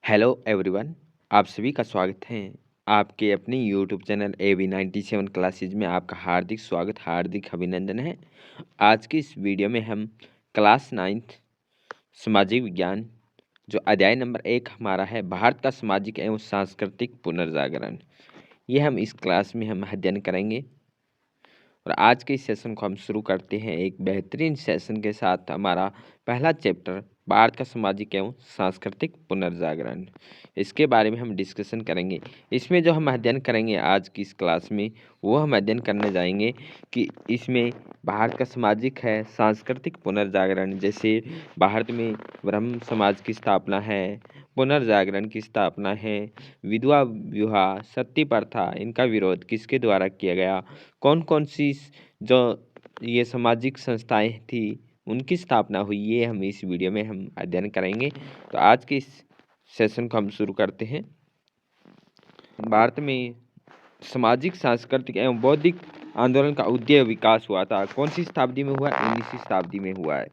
Hello everyone. आप सभी का स्वागत है आपके अपने यूट्यूब चैनल AB97 क्लासेज में। आपका हार्दिक स्वागत, हार्दिक अभिनंदन है। आज की इस वीडियो में हम क्लास 9th सामाजिक विज्ञान जो अध्याय नंबर 1 हमारा है, भारत का सामाजिक एवं सांस्कृतिक पुनर्जागरण, ये हम इस क्लास में हम अध्ययन करेंगे। और आज के इस सेशन को हम शुरू करते हैं एक बेहतरीन सेशन के साथ। हमारा पहला चैप्टर भारत का सामाजिक एवं सांस्कृतिक पुनर्जागरण, इसके बारे में हम डिस्कशन करेंगे। इसमें जो हम अध्ययन करेंगे आज की इस क्लास में, वो हम अध्ययन करने जाएंगे कि इसमें भारत का सामाजिक है, सांस्कृतिक पुनर्जागरण, जैसे भारत में ब्रह्म समाज की स्थापना है, पुनर्जागरण की स्थापना है, विधवा विवाह, सती प्रथा, इनका विरोध किसके द्वारा किया गया, कौन कौन सी जो ये सामाजिक संस्थाएं थी उनकी स्थापना हुई, ये हम इस वीडियो में हम अध्ययन करेंगे। तो आज के इस सेशन को हम शुरू करते हैं। भारत में सामाजिक, सांस्कृतिक एवं बौद्धिक आंदोलन का उदय विकास हुआ था। कौन सी शताब्दी में हुआ? 19वीं शताब्दी में हुआ है।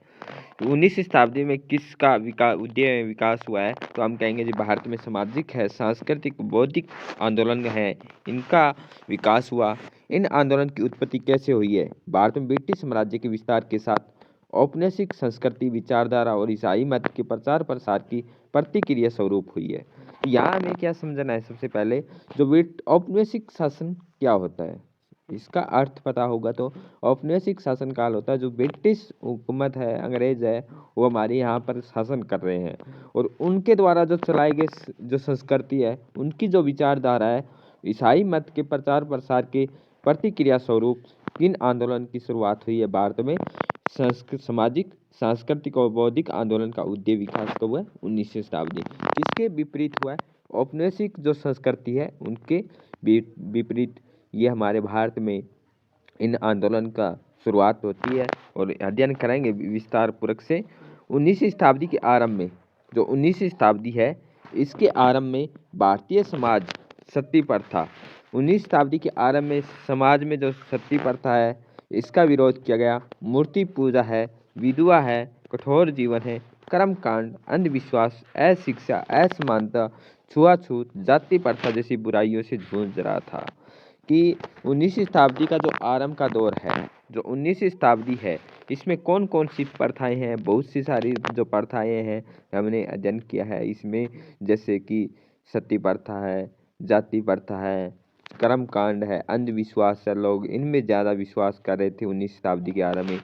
19वीं शताब्दी में किसका उदय विकास हुआ है? तो हम कहेंगे जी भारत में सामाजिक है, सांस्कृतिक, बौद्धिक आंदोलन है, इनका विकास हुआ। इन आंदोलन की उत्पत्ति कैसे हुई है? भारत में ब्रिटिश साम्राज्य के विस्तार के साथ औपनिवेशिक संस्कृति, विचारधारा और ईसाई मत के प्रचार प्रसार की प्रतिक्रिया स्वरूप हुई है। यहाँ हमें क्या समझना है? सबसे पहले जो औपनिवेशिक शासन क्या होता है, इसका अर्थ पता होगा। तो औपनिवेशिक शासन काल होता है जो ब्रिटिश हुकूमत है, अंग्रेज है, वो हमारे यहाँ पर शासन कर रहे हैं और उनके द्वारा जो चलाई गई जो संस्कृति है, उनकी जो विचारधारा है, ईसाई मत के प्रचार प्रसार के प्रतिक्रिया स्वरूप किन आंदोलन की शुरुआत हुई है? भारत में सामाजिक, सांस्कृतिक और बौद्धिक आंदोलन का उदय विकास कब हुआ? 19वीं शताब्दी। किसके विपरीत हुआ है? औपनिवेशिक जो संस्कृति है उनके विपरीत ये हमारे भारत में इन आंदोलन का शुरुआत होती है। और अध्ययन करेंगे विस्तार पूर्वक से। 19वीं शताब्दी के आरंभ में, जो 19वीं शताब्दी है, इसके आरंभ में भारतीय समाज सती प्रथा, 19वीं शताब्दी के आरंभ में समाज में जो सती प्रथा है, इसका विरोध किया गया। मूर्ति पूजा है, विधवा है, कठोर जीवन है, कर्मकांड, अंधविश्वास, अशिक्षा, असमानता, छुआछूत, जाति प्रथा जैसी बुराइयों से जूझ रहा था। कि 19वीं शताब्दी का जो आरंभ का दौर है, जो 19वीं शताब्दी है, इसमें कौन कौन सी प्रथाएं हैं? बहुत सी सारी जो प्रथाएं हैं हमने अध्ययन किया है इसमें, जैसे कि सती प्रथा है, जाति प्रथा है, कर्मकांड है, अंधविश्वास है। लोग इनमें ज़्यादा विश्वास कर रहे थे 19वीं शताब्दी के आरंभ में।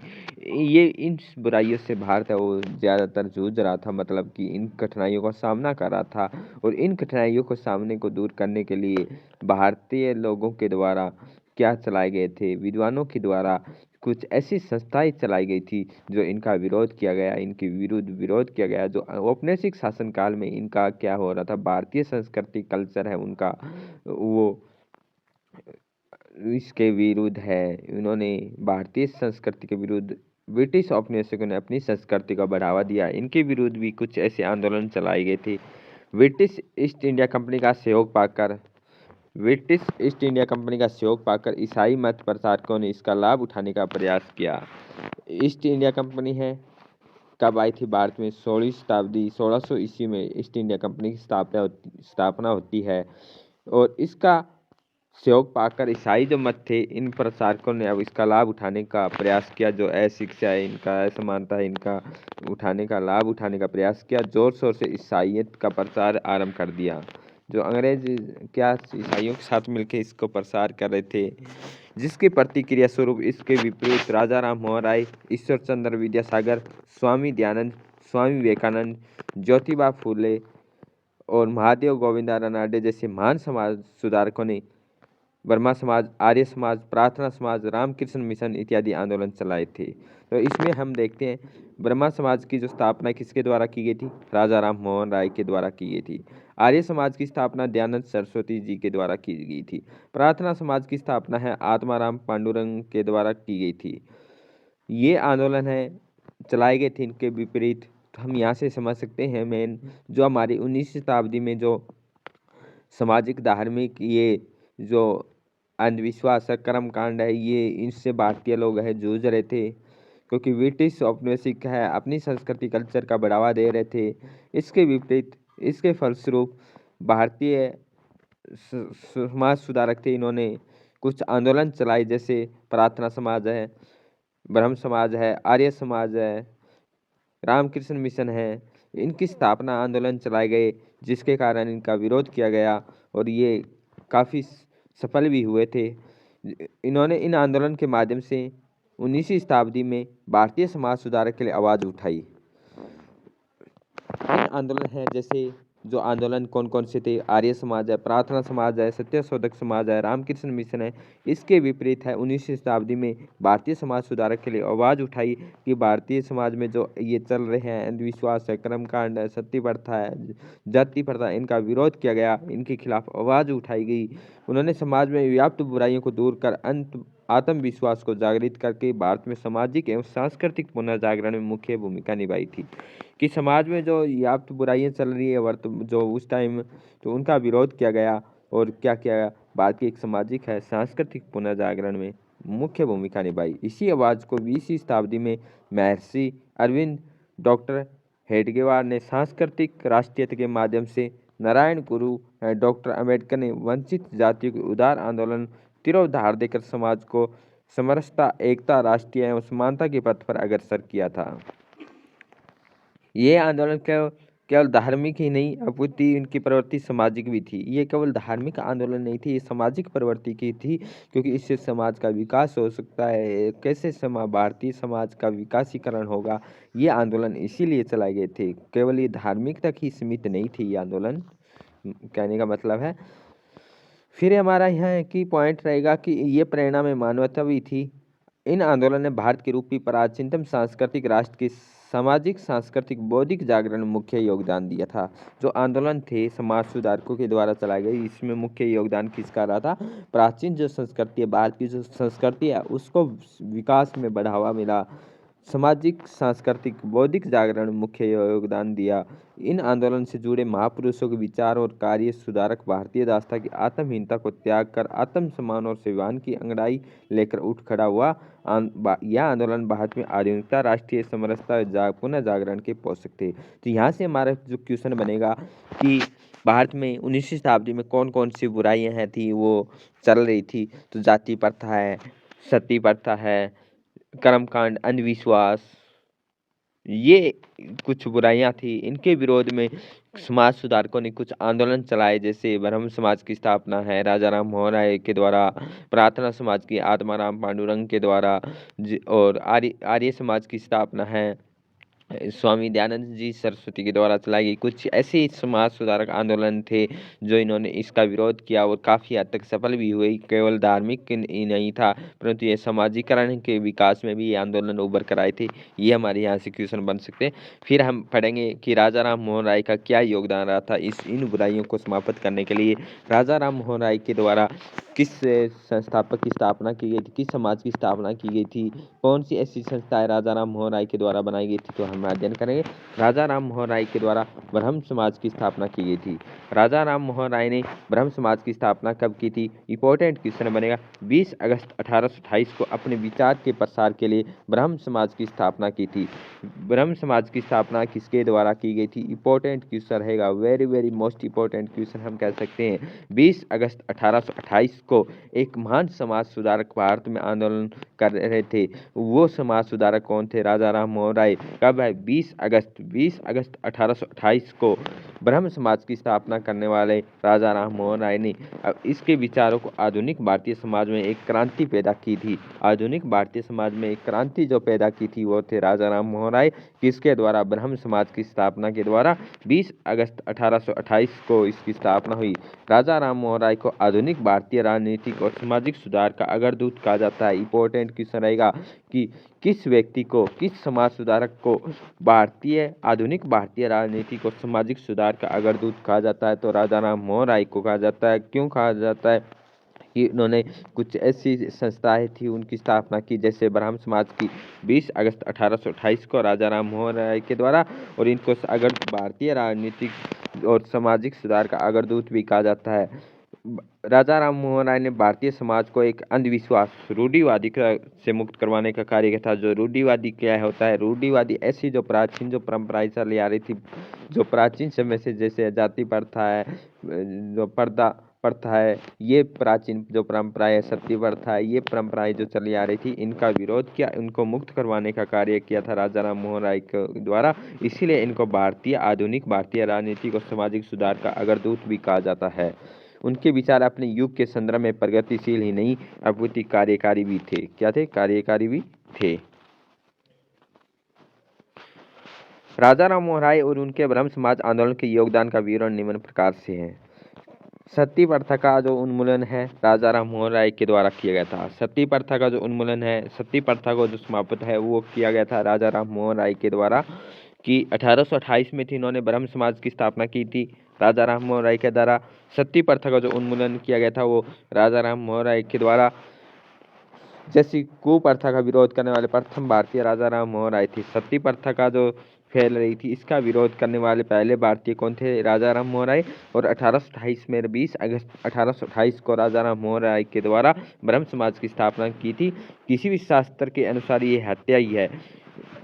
ये इन बुराइयों से भारत है वो ज़्यादातर जूझ रहा था, मतलब कि इन कठिनाइयों का सामना कर रहा था। और इन कठिनाइयों को सामने को दूर करने के लिए भारतीय लोगों के द्वारा क्या चलाए गए थे? विद्वानों के द्वारा कुछ ऐसी संस्थाएं चलाई गई थी जो इनका विरोध किया गया, इनके विरुद्ध विरोध किया गया। जो औपनिवेशिक शासनकाल में इनका क्या हो रहा था, भारतीय संस्कृति कल्चर है उनका, वो इसके विरुद्ध है। इन्होंने भारतीय संस्कृति के विरुद्ध ब्रिटिश औपनिवेशिकों ने अपनी संस्कृति को बढ़ावा दिया। इनके विरुद्ध भी कुछ ऐसे आंदोलन चलाए गए थे। ब्रिटिश ईस्ट इंडिया कंपनी का सहयोग पाकर ईसाई मत प्रचारकों ने इसका लाभ उठाने का प्रयास किया। ईस्ट इंडिया कंपनी है कब आई थी भारत में? 16वीं शताब्दी, 1600 ईस्वी में ईस्ट इंडिया कंपनी की स्थापना होती है। और इसका सहयोग पाकर ईसाई जो मत थे, इन प्रचारकों ने अब इसका लाभ उठाने का प्रयास किया। जो अशिक्षा है इनका, असमानता है इनका, लाभ उठाने का प्रयास किया। जोर शोर से ईसाईयत का प्रचार आरंभ कर दिया। जो अंग्रेज क्या ईसाइयों के साथ मिलकर इसको प्रसार कर रहे थे, जिसकी प्रतिक्रिया स्वरूप इसके विपरीत राजा राम मोहन राय, ईश्वर चंद्र विद्यासागर, स्वामी दयानंद, स्वामी विवेकानंद, ज्योतिबा फूले और महादेव गोविंदा रानडे जैसे महान समाज सुधारकों ने ब्रह्मा समाज, आर्य समाज, प्रार्थना समाज, रामकृष्ण मिशन इत्यादि आंदोलन चलाए थे। तो इसमें हम देखते हैं ब्रह्मा समाज की जो स्थापना किसके द्वारा की गई थी? राजा राम मोहन राय के द्वारा की गई थी। आर्य समाज की स्थापना दयानंद सरस्वती जी के द्वारा की गई थी। प्रार्थना समाज की स्थापना है आत्माराम पांडुरंग के द्वारा की गई थी। ये आंदोलन है चलाए गए थे इनके विपरीत। तो हम यहाँ से समझ सकते हैं मेन जो हमारी 19वीं शताब्दी में जो सामाजिक, धार्मिक, ये जो अंधविश्वास है, कर्मकांड है, ये इनसे भारतीय लोग है जूझ रहे थे, क्योंकि ब्रिटिश औपनिवेशिक है अपनी संस्कृति कल्चर का बढ़ावा दे रहे थे। इसके विपरीत इसके फलस्वरूप भारतीय समाज सुधारक थे, इन्होंने कुछ आंदोलन चलाए, जैसे प्रार्थना समाज है, ब्रह्म समाज है, आर्य समाज है, रामकृष्ण मिशन है। इनकी स्थापना आंदोलन चलाए गए, जिसके कारण इनका विरोध किया गया और ये काफ़ी सफल भी हुए थे। इन्होंने इन आंदोलन के माध्यम से 19वीं शताब्दी में भारतीय समाज सुधारक के लिए आवाज़ उठाई। आंदोलन है, जैसे जो आंदोलन कौन कौन से थे, आर्य समाज है, प्रार्थना समाज है, सत्यशोधक समाज है, रामकृष्ण मिशन है। इसके विपरीत है 19वीं शताब्दी में भारतीय समाज सुधारक के लिए आवाज़ उठाई कि भारतीय समाज में जो ये चल रहे हैं अंधविश्वास है, कर्मकांड है, सती प्रथा है, जाति प्रथा, इनका विरोध किया गया, इनके खिलाफ आवाज़ उठाई गई। उन्होंने समाज में व्याप्त बुराइयों को दूर कर आत्मविश्वास को जागृत करके भारत में सामाजिक एवं सांस्कृतिक पुनर्जागरण में मुख्य भूमिका निभाई थी। कि समाज में जो व्याप्त बुराइयां चल रही है जो उस टाइम, तो उनका विरोध किया गया और क्या किया गया, भारत की एक सामाजिक है सांस्कृतिक पुनर्जागरण में मुख्य भूमिका निभाई। इसी आवाज़ को 20वीं शताब्दी में महर्षि अरविंद, डॉक्टर हेडगेवार ने सांस्कृतिक राष्ट्रीयता के माध्यम से, नारायण गुरु डॉक्टर अम्बेडकर ने वंचित जातियों के उदार आंदोलन तिरोधार देकर समाज को समरसता, एकता, राष्ट्रीय एवं समानता के पथ पर अग्रसर किया था। ये आंदोलन केवल धार्मिक ही नहीं अपितु इनकी प्रवृत्ति सामाजिक भी थी। ये केवल धार्मिक आंदोलन नहीं थी, ये सामाजिक प्रवृत्ति की थी, क्योंकि इससे समाज का विकास हो सकता है। कैसे भारतीय समाज का विकासीकरण होगा, ये आंदोलन इसीलिए चलाए गए थे। केवल ये धार्मिक तक ही सीमित नहीं थी ये आंदोलन, कहने का मतलब है। फिर हमारा यहाँ की पॉइंट रहेगा कि ये प्रेरणा में मानवता भी थी। इन आंदोलन ने भारत के रूपी प्राचीनतम सांस्कृतिक राष्ट्र के सामाजिक, सांस्कृतिक, बौद्धिक जागरण में मुख्य योगदान दिया था। जो आंदोलन थे समाज सुधारकों के द्वारा चलाए गए, इसमें मुख्य योगदान किसका रहा था? प्राचीन जो संस्कृति है, भारत की जो संस्कृति है, उसको विकास में बढ़ावा मिला। सामाजिक, सांस्कृतिक, बौद्धिक जागरण में मुख्य योगदान दिया। इन आंदोलन से जुड़े महापुरुषों के विचार और कार्य सुधारक भारतीय दास्ता की आत्महीनता को त्याग कर आत्मसम्मान और स्वाभिमान की अंगड़ाई लेकर उठ खड़ा हुआ। यह आंदोलन भारत में आधुनिकता, राष्ट्रीय समरसता, पुनः जागरण के पोषक थे। तो यहाँ से हमारा जो क्वेश्चन बनेगा कि भारत में 19वीं शताब्दी में कौन कौन सी बुराइयां हैं थी वो चल रही थी, तो जाति प्रथा है, सती प्रथा है, कर्मकांड, अंधविश्वास, ये कुछ बुराइयां थी। इनके विरोध में समाज सुधारकों ने कुछ आंदोलन चलाए, जैसे ब्रह्म समाज की स्थापना है राजा राम मोहन राय के द्वारा, प्रार्थना समाज की आत्माराम पांडुरंग के द्वारा, और आर्य समाज की स्थापना है स्वामी दयानंद जी सरस्वती के द्वारा चलाई गई। कुछ ऐसे समाज सुधारक आंदोलन थे जो इन्होंने इसका विरोध किया और काफ़ी हद तक सफल भी हुए। केवल धार्मिक ही नहीं था, परंतु ये सामाजिकरण के विकास में भी ये आंदोलन उभर कर आए थे। ये हमारे यहाँ से क्वेश्चन बन सकते हैं। फिर हम पढ़ेंगे कि राजा राम मोहन राय का क्या योगदान रहा था इन बुराइयों को समाप्त करने के लिए। राजा राम मोहन राय के द्वारा किस संस्थापक की स्थापना की गई थी, किस समाज की स्थापना की गई थी, कौन सी ऐसी संस्थाएं राजा राम मोहन राय के द्वारा बनाई गई थी, तो हम अध्ययन करेंगे। राजा राम मोहन राय के द्वारा ब्रह्म समाज की स्थापना की गई थी। राजा राम मोहन राय ने ब्रह्म समाज की स्थापना कब की थी? इंपॉर्टेंट क्वेश्चन बनेगा। 20 अगस्त 1828 को अपने विचार के प्रसार के लिए ब्रह्म समाज की स्थापना की थी। ब्रह्म समाज की स्थापना किसके द्वारा की गई थी? इंपॉर्टेंट क्वेश्चन रहेगा, very very most important question हम कह सकते हैं। 20 अगस्त 1828 को एक महान समाज सुधारक भारत में आंदोलन कर रहे थे। वो समाज सुधारक कौन थे? राजा राम मोहन राय। कब है? 20 अगस्त 1828 को ब्रह्म समाज की स्थापना करने वाले राजा राम मोहन राय ने इसके विचारों को आधुनिक भारतीय समाज में एक क्रांति पैदा की थी। आधुनिक भारतीय समाज में एक क्रांति जो पैदा की थी वो थे राजा राम मोहन राय। किसके द्वारा? ब्रह्म समाज की स्थापना के द्वारा 20 अगस्त 1828 को इसकी स्थापना हुई। राजा राम मोहन राय को आधुनिक भारतीय राजनीतिक और सामाजिक सुधार का अग्रदूत कहा जाता है। इंपॉर्टेंट क्वेश्चन रहेगा कि किस व्यक्ति को, किस समाज सुधारक को आधुनिक भारतीय राजनीतिक और सामाजिक सुधार का अग्रदूत कहा जाता है? तो राजा राम मोहन राय को कहा जाता है। क्यों कहा जाता है? कि उन्होंने कुछ ऐसी संस्थाएं थी उनकी स्थापना की, जैसे ब्रह्म समाज की 20 अगस्त 1828 को राजा राम मोहन राय के द्वारा, और इनको अगर भारतीय राजनीतिक और सामाजिक सुधार का अग्रदूत भी कहा जाता है। राजा राम मोहन राय ने भारतीय समाज को एक अंधविश्वास रूढ़िवादी से मुक्त करवाने का कार्य किया था। जो रूढ़िवादी क्या होता है, रूढ़िवादी ऐसी जो प्राचीन जो परंपराएं चली आ रही थी, जो प्राचीन समय से, जैसे जाति प्रथा है, जो पर्दा प्रथा है, ये प्राचीन जो परंपराएं है, सती प्रथा है, ये परंपराएं जो चली आ रही थी, इनका विरोध किया, इनको मुक्त करवाने का कार्य किया था राजा राम मोहन राय के द्वारा। इसीलिए इनको आधुनिक भारतीय राजनीतिक और सामाजिक सुधार का अग्रदूत भी कहा जाता है। उनके विचार अपने युग के संदर्भ में प्रगतिशील ही नहीं अपितु कार्यकारी भी थे। क्या थे? कार्यकारी भी थे। राजा राम मोहन राय और उनके ब्रह्म समाज आंदोलन के योगदान का विवरण निम्न प्रकार से है। सती प्रथा का जो उन्मूलन है राजा राम मोहन राय के द्वारा किया गया था। सती प्रथा का जो उन्मूलन है, सती प्रथा को जो समाप्त है, वो किया गया था राजा राम मोहन राय के द्वारा, कि 1828 में थी, इन्होंने ब्रह्म समाज की स्थापना की थी राजा राम मोहन राय के द्वारा। सती प्रथा का जो उन्मूलन किया गया था वो राजा राम मोहन राय के द्वारा। जैसी कुप्रथा का विरोध करने वाले प्रथम भारतीय राजा राम मोहन राय थे। सती प्रथा का जो फैल रही थी, इसका विरोध करने वाले पहले भारतीय कौन थे? राजा राम मोहन राय। और 1828 में 20 अगस्त 1828 को राजा राम मोहन राय के द्वारा ब्रह्म समाज की स्थापना की थी। किसी भी शास्त्र के अनुसार ये हत्या ही है।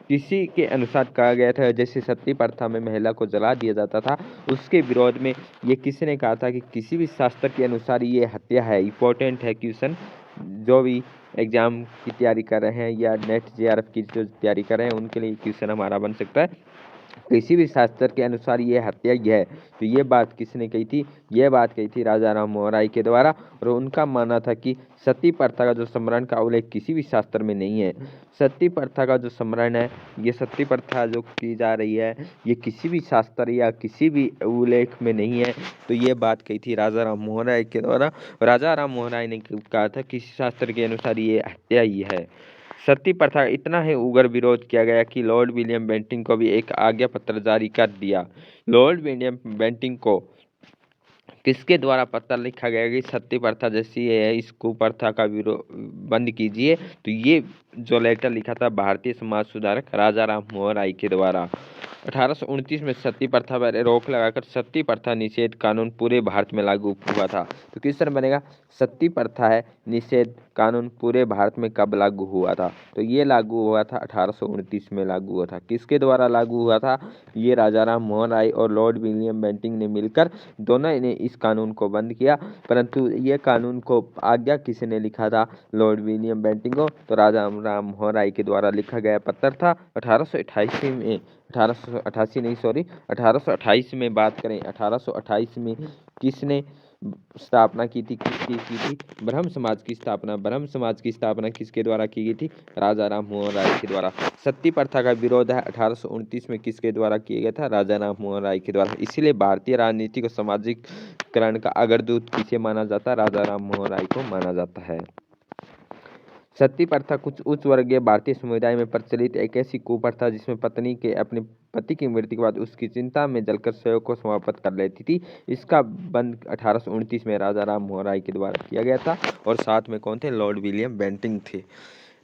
किसी के अनुसार कहा गया था, जैसे सती प्रथा में महिला को जला दिया जाता था, उसके विरोध में ये किसी ने कहा था कि किसी भी शास्त्र के अनुसार ये हत्या है। इंपॉर्टेंट है क्वेश्चन, जो भी एग्जाम की तैयारी कर रहे हैं या नेट जेआरएफ की जो तैयारी कर रहे हैं, उनके लिए क्वेश्चन हमारा बन सकता है। किसी भी शास्त्र के अनुसार ये हत्या ही है। तो ये बात किसने कही थी? ये बात कही थी राजा राम मोहन राय के द्वारा। और उनका मानना था कि सती प्रथा का जो स्मरण का उल्लेख किसी भी शास्त्र में नहीं है। सती प्रथा का जो स्मरण है, ये सती प्रथा जो की जा रही है, ये किसी भी शास्त्र या किसी भी उल्लेख में नहीं है। तो ये बात कही थी राजा राम मोहन राय के द्वारा। राजा राम मोहन राय ने कहा था किसी शास्त्र के अनुसार ये हत्या ही है। सती प्रथा इतना ही उग्र विरोध किया गया कि लॉर्ड विलियम बेंटिंक को भी एक आज्ञा पत्र जारी कर दिया। लॉर्ड विलियम बेंटिंक को किसके द्वारा पत्र लिखा गया कि सती प्रथा जैसी है, इस कुप्रथा का विरोध बंद कीजिए? तो ये जो लेटर लिखा था भारतीय समाज सुधारक राजा राम मोहन राय के द्वारा। 1829 में सती प्रथा पर रोक लगाकर सती प्रथा निषेध कानून पूरे भारत में लागू हुआ था। तो क्वेश्चन बनेगा, सती प्रथा है निषेध कानून पूरे भारत में कब लागू हुआ था? तो ये लागू हुआ था 1829 में लागू हुआ था। किसके द्वारा लागू हुआ था? ये राजा राम मोहन राय और लॉर्ड विलियम बेंटिंक ने मिलकर दोनों ने इस कानून को बंद किया। परंतु ये कानून को आज्ञा किसने लिखा था? लॉर्ड विलियम बेंटिंक को। तो राजा राम मोहन राय के द्वारा लिखा गया पत्र था। 1888 में 1888 नहीं, सॉरी, 1828 में बात करें, 1828 में किसने स्थापना की थी? किसकी की थी? ब्रह्म समाज की स्थापना। ब्रह्म समाज की स्थापना किसके द्वारा की गई थी? राजा राम मोहन राय के द्वारा। सती प्रथा का विरोध है 1829 में किसके द्वारा किया गया था? राजा राम मोहन राय के द्वारा। इसीलिए भारतीय राजनीतिक और सामाजिकरण का अग्रदूत किसे माना जाता है? राजा राम मोहन राय को माना जाता है। सती प्रथा कुछ उच्च वर्गीय भारतीय समुदाय में प्रचलित एक ऐसी कुप्रथा जिसमें पत्नी के अपने पति की मृत्यु के बाद उसकी चिंता में जलकर शव को समाप्त कर लेती थी। इसका बंद 1829 में राजा राम मोहन राय के द्वारा किया गया था। और साथ में कौन थे? लॉर्ड विलियम बेंटिंक थे।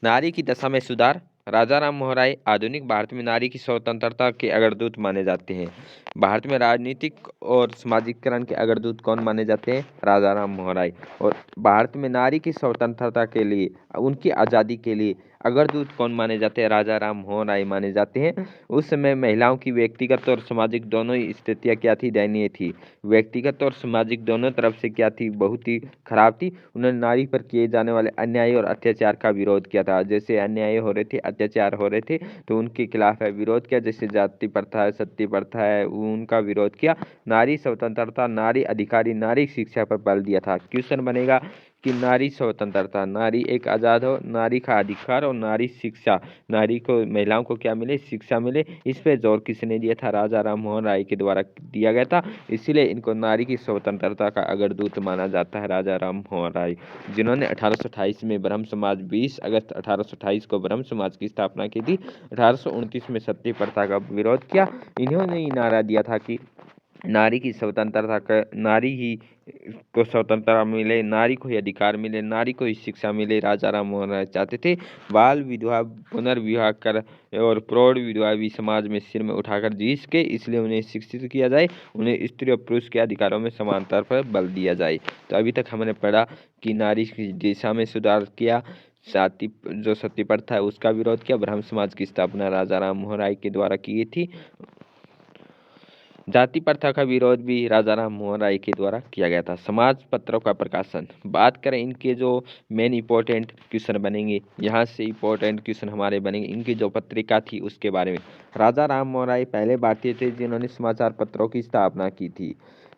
नारी की दशा में सुधार। राजा राम मोहन राय आधुनिक भारत में नारी की स्वतंत्रता के अग्रदूत माने जाते हैं। भारत में राजनीतिक और सामाजिकरण के अग्रदूत कौन माने जाते हैं? राजा राम मोहन राय। और भारत में नारी की स्वतंत्रता के लिए, उनकी आज़ादी के लिए अग्रदूत कौन माने जाते हैं? राजा राम मोहन राय माने जाते हैं। उस समय महिलाओं की व्यक्तिगत और सामाजिक दोनों ही स्थितियाँ क्या थी? दयनीय थी। व्यक्तिगत और सामाजिक दोनों तरफ से क्या थी? बहुत ही खराब थी। उन्होंने नारी पर किए जाने वाले अन्याय और अत्याचार का विरोध किया था। जैसे अन्याय हो रहे थे, अत्याचार हो रहे थे, तो उनके खिलाफ विरोध किया। जैसे जाति प्रथा है, सती प्रथा है, उनका विरोध किया। नारी स्वतंत्रता, नारी अधिकारी, नारी शिक्षा पर बल दिया था। क्वेश्चन बनेगा कि नारी स्वतंत्रता, नारी एक आज़ाद हो, नारी का अधिकार और नारी शिक्षा, नारी को, महिलाओं को क्या मिले? शिक्षा मिले। इस पे जोर किसने दिया था? राजा राम मोहन राय के द्वारा दिया गया था। इसीलिए इनको नारी की स्वतंत्रता का अग्रदूत माना जाता है, राजा राम मोहन राय, जिन्होंने 1828 में ब्रह्म समाज, 20 अगस्त 1828 को ब्रह्म समाज की स्थापना की थी। 1829 में सती प्रथा का विरोध किया। इन्होंने ही नारा दिया था कि नारी की स्वतंत्रता नारी ही को स्वतंत्रता मिले, नारी को ही अधिकार मिले, नारी को ही शिक्षा मिले। राजा राम मोहन राय चाहते थे बाल विधवा पुनर्विवाह कर और प्रौढ़ विधवा भी समाज में सिर में उठाकर जीस के, इसलिए उन्हें शिक्षित किया जाए, उन्हें स्त्री और पुरुष के अधिकारों में समानता पर बल दिया जाए। तो अभी तक हमने पढ़ा कि नारी की दिशा में सुधार किया, सती प्रथा है उसका विरोध किया, ब्राह्मण समाज की स्थापना राजा राम मोहन राय के द्वारा की थी, जाति प्रथा का विरोध भी राजा राम मोहन राय के द्वारा किया गया था। समाज पत्रों का प्रकाशन, बात करें इनके जो मेन इंपॉर्टेंट क्वेश्चन बनेंगे, यहाँ से इंपॉर्टेंट क्वेश्चन हमारे बनेंगे। इनकी जो पत्रिका थी उसके बारे में, राजा राम मोहन राय पहले भारतीय थे जिन्होंने समाचार पत्रों की स्थापना की थी।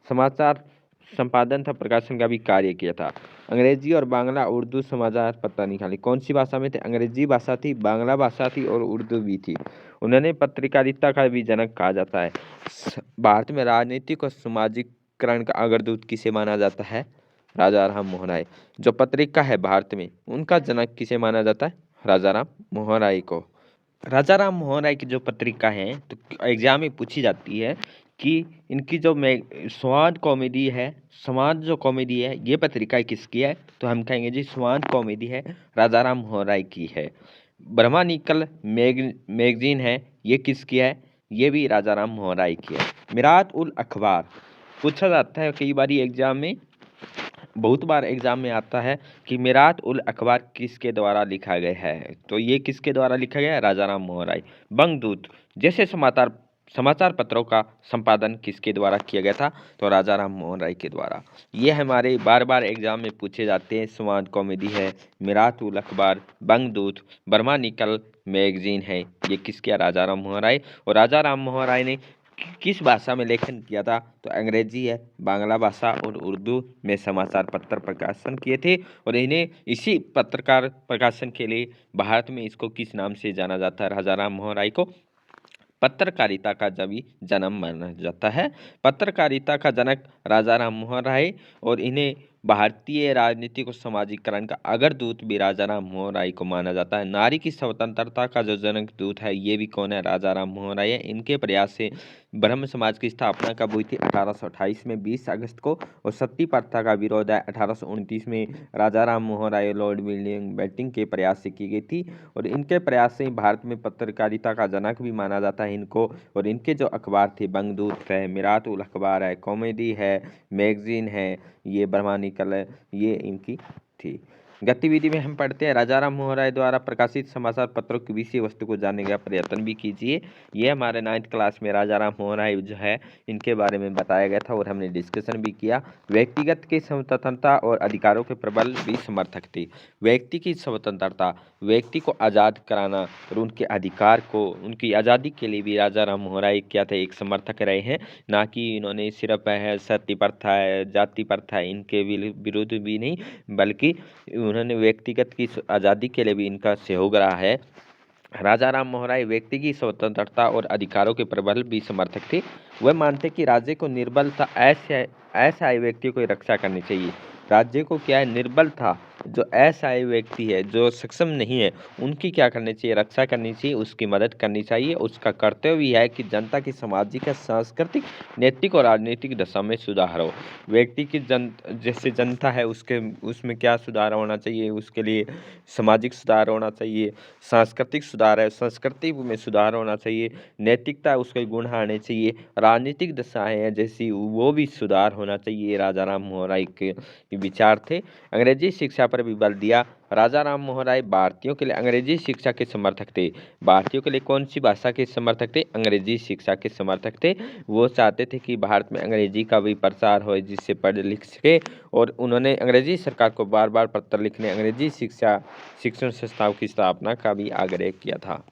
समाचार संपादन था, प्रकाशन का भी कार्य किया था। अंग्रेजी और बांग्ला उर्दू समाचार पत्र निकाले। कौन सी भाषा में थे? अंग्रेजी भाषा थी, बांग्ला भाषा थी और उर्दू भी थी। उन्होंने पत्रकारिता का भी जनक कहा जाता है। भारत में राजनीतिक और सामाजिकरण का अग्रदूत किसे माना जाता है? राजा राम मोहन राय। जो पत्रिका है भारत में, उनका जनक किसे माना जाता है? राजा राम मोहन राय को। राजा राम मोहन राय की जो पत्रिका है तो एग्जाम में पूछी जाती है कि इनकी जो स्वाद कॉमेडी है, समाज जो कॉमेडी है, ये पत्रिका किसकी है? तो हम कहेंगे जी स्वाद कॉमेडी है राजा राम मोहन राय की है। ब्रह्मानिकल मैगजीन है, ये किसकी है? ये भी राजा राम मोहन राय की है। मिरात उल अखबार पूछा जाता है कई बार एग्जाम में, बहुत बार एग्जाम में आता है कि मिरात उल अखबार किसके द्वारा लिखा गया है? तो ये किसके द्वारा लिखा गया है? राजा राम मोहन राय। बंगदूत जैसे समाचार पत्रों का संपादन किसके द्वारा किया गया था? तो राजा राम मोहन राय के द्वारा। ये हमारे बार बार एग्जाम में पूछे जाते हैं। संवाद कॉमेडी है, मिरात उल अखबार, बंगदूत, बर्मानिकल मैगजीन है, ये किसके? राजा राम मोहन राय। और राजा राम मोहन राय ने किस भाषा में लेखन किया था? तो अंग्रेजी है, बांग्ला भाषा और उर्दू में समाचार पत्र प्रकाशन किए थे। और इन्हें इसी पत्रकार प्रकाशन के लिए भारत में इसको किस नाम से जाना जाता है? राजा राम मोहन राय को पत्रकारिता का जन्म माना जाता है। पत्रकारिता का जनक राजा राम मोहन राय, और इन्हें भारतीय राजनीतिक और सामाजिकरण का अग्रदूत भी राजा राम मोहन राय को माना जाता है। नारी की स्वतंत्रता का जो जनक दूत है, ये भी कौन है? राजा राम मोहन राय है। इनके प्रयास से ब्रह्म समाज की स्थापना कब हुई थी? 1828 में 20 अगस्त को। और सती प्रथा का विरोध है 1829 में राजा Ram Mohan Roy Lord William Bentinck के प्रयास से की गई थी। और इनके प्रयास से ही भारत में पत्रकारिता का जनक भी माना जाता है इनको। और इनके जो अखबार थे, बंगदूत है, मिरात उल अखबार है, कॉमेडी है, मैगजीन है, ये ब्रह्मानिकल है, ये इनकी थी। गतिविधि में हम पढ़ते हैं, राजा राम मोहन राय द्वारा प्रकाशित समाचार पत्रों की विषय वस्तु को जानने का प्रयत्न भी कीजिए। ये हमारे 9th क्लास में राजा राम मोहन राय जो है इनके बारे में बताया गया था और हमने डिस्कशन भी किया। व्यक्तिगत की स्वतंत्रता और अधिकारों के प्रबल भी समर्थक थे। व्यक्ति की स्वतंत्रता, व्यक्ति को आज़ाद कराना और उनके अधिकार को, उनकी आज़ादी के लिए भी राजा राम मोहन राय क्या थे? एक समर्थक रहे हैं। ना कि इन्होंने सिर्फ है सती प्रथा है, जाति प्रथा है, इनके विरुद्ध भी नहीं, बल्कि उन्होंने व्यक्तिगत की आज़ादी के लिए भी इनका सहयोग रहा है। राजा राम मोहन राय व्यक्ति की स्वतंत्रता और अधिकारों के प्रबल भी समर्थक थे। वह मानते कि राज्य को निर्बलता ऐसा व्यक्ति को रक्षा करनी चाहिए। राज्य को क्या है? निर्बलता, जो ऐसा व्यक्ति है जो सक्षम नहीं है, उनकी क्या करनी चाहिए? रक्षा करनी चाहिए, उसकी मदद करनी चाहिए। उसका कर्तव्य भी है कि जनता की सामाजिक, सांस्कृतिक, नैतिक और राजनीतिक दशा में सुधार हो। व्यक्ति की जैसे जनता है उसमें क्या सुधार होना चाहिए? उसके लिए सामाजिक सुधार होना चाहिए, सांस्कृतिक सुधार है, संस्कृति में सुधार होना चाहिए, नैतिकता उसके गुण आने चाहिए, राजनीतिक दशाएं हैं जैसी वो भी सुधार होना चाहिए। राजा राम मोहन राय के विचार थे। अंग्रेजी शिक्षा पर भी बल दिया। राजा राम मोहन राय भारतीयों के लिए अंग्रेजी शिक्षा के समर्थक थे। भारतीयों के लिए कौन सी भाषा के समर्थक थे? अंग्रेजी शिक्षा के समर्थक थे। वो चाहते थे कि भारत में अंग्रेजी का भी प्रसार हो, जिससे पढ़ लिख सके। और उन्होंने अंग्रेजी सरकार को बार बार पत्र लिखने, अंग्रेजी शिक्षण संस्थाओं की स्थापना का भी आग्रह किया था।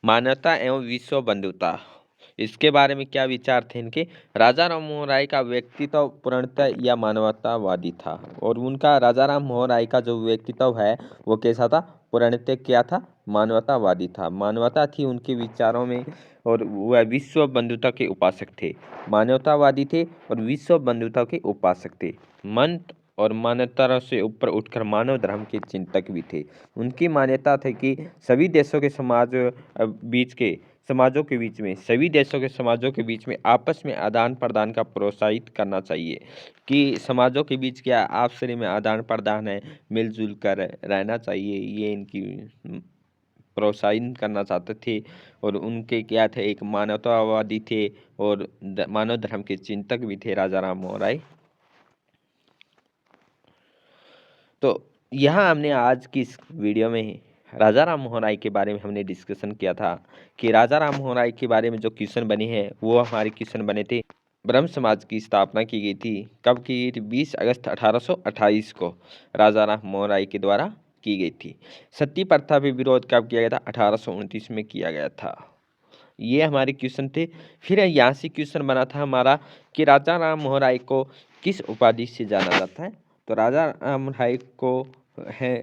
मानवता एवं विश्व बंधुता, इसके बारे में क्या विचार थे इनके? राजा राम मोहन राय का व्यक्तित्व पूर्णतः या मानवतावादी था। और उनका राजा राम मोहन राय का जो व्यक्तित्व है वो कैसा था? पूर्णतः क्या था? मानवतावादी था। मानवता थी उनके विचारों में। और वह विश्व बंधुता के उपासक थे। मानवतावादी थे और विश्व बंधुता के उपासक थे। मन और मान्यता से ऊपर उठकर मानव धर्म के चिंतक भी थे। उनकी मान्यता थी कि सभी देशों के समाज बीच के समाजों के बीच में, सभी देशों के समाजों के बीच में आपस में आदान प्रदान का प्रोत्साहित करना चाहिए कि समाजों के बीच क्या आपस में आदान प्रदान है, मिलजुल कर रहना चाहिए। ये इनकी प्रोत्साहित करना चाहते थे। और उनके क्या थे, एक मानवतावादी थे और मानव धर्म के चिंतक भी थे राजा राम मोहन राय। तो यहाँ हमने आज की इस वीडियो में राजा राम मोहन राय के बारे में हमने डिस्कशन किया था कि राजा राम मोहन राय के बारे में जो क्वेश्चन बने हैं वो हमारे क्वेश्चन बने थे। ब्रह्म समाज की स्थापना की गई थी, कब की गई थी? 20 अगस्त 1828 को राजा राम मोहन राय के द्वारा की गई थी। सती प्रथा पे विरोध कब किया गया था? 1829 में किया गया था। ये हमारे क्वेश्चन थे। फिर यहाँ से क्वेश्चन बना था हमारा कि राजा राम मोहन राय को किस उपाधि से जाना जाता है? तो राजा राम राय को है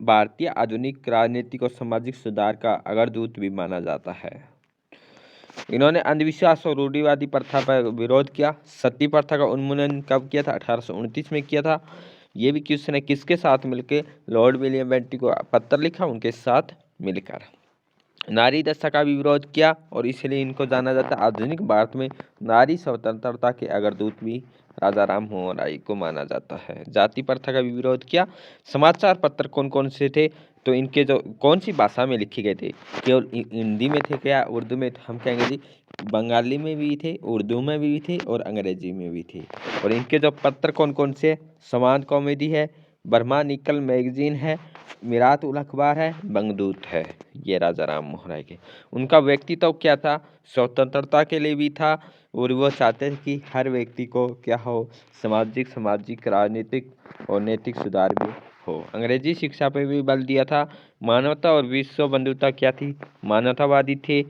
भारतीय आधुनिक राजनीतिक और सामाजिक सुधार का अग्रदूत भी माना जाता है। इन्होंने अंधविश्वास और रूढ़िवादी प्रथा पर विरोध किया। सती प्रथा का उन्मूलन कब किया था? 1829 में किया था। ये भी क्वेश्चन है, किसके साथ मिलकर? लॉर्ड विलियम बेंटिक को पत्र लिखा, उनके साथ मिलकर। नारी दशा का भी विरोध किया और इसलिए इनको जाना जाता है आधुनिक भारत में नारी स्वतंत्रता के अग्रदूत भी राजा राम मोहन राय को माना जाता है। जाति प्रथा का भी विरोध किया। समाचार पत्र कौन कौन से थे? तो इनके जो कौन सी भाषा में लिखे गए थे? केवल हिंदी में थे क्या? उर्दू में? हम कहेंगे जी बंगाली में भी थे, उर्दू में भी थे और अंग्रेजी में भी थे। और इनके जो पत्र कौन कौन से? समाज कॉमेडी है, बर्मा निकल मैगजीन है, मिरात उल अखबार है, बंगदूत है। ये राजा राम मोहन राय के। उनका व्यक्तित्व क्या था? स्वतंत्रता के लिए भी था और वो चाहते थे कि हर व्यक्ति को क्या हो, सामाजिक राजनीतिक और नैतिक सुधार भी हो। अंग्रेजी शिक्षा पर भी बल दिया था। मानवता और विश्व बंधुता क्या थी? मानवतावादी थे,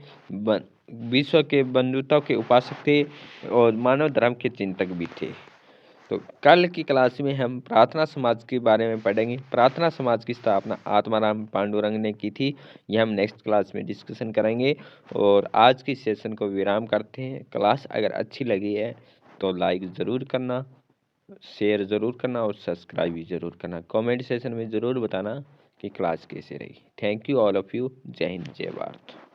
विश्व के बंधुता के उपासक थे और मानव धर्म के चिंतक भी थे। तो कल की क्लास में हम प्रार्थना समाज के बारे में पढ़ेंगे। प्रार्थना समाज की स्थापना आत्माराम पांडुरंग ने की थी। यह हम नेक्स्ट क्लास में डिस्कशन करेंगे। और आज की सेशन को विराम करते हैं। क्लास अगर अच्छी लगी है तो लाइक ज़रूर करना, शेयर ज़रूर करना और सब्सक्राइब भी ज़रूर करना। कमेंट सेशन में ज़रूर बताना कि क्लास कैसे रही। Thank you all of you. जय हिंद, जय भारत।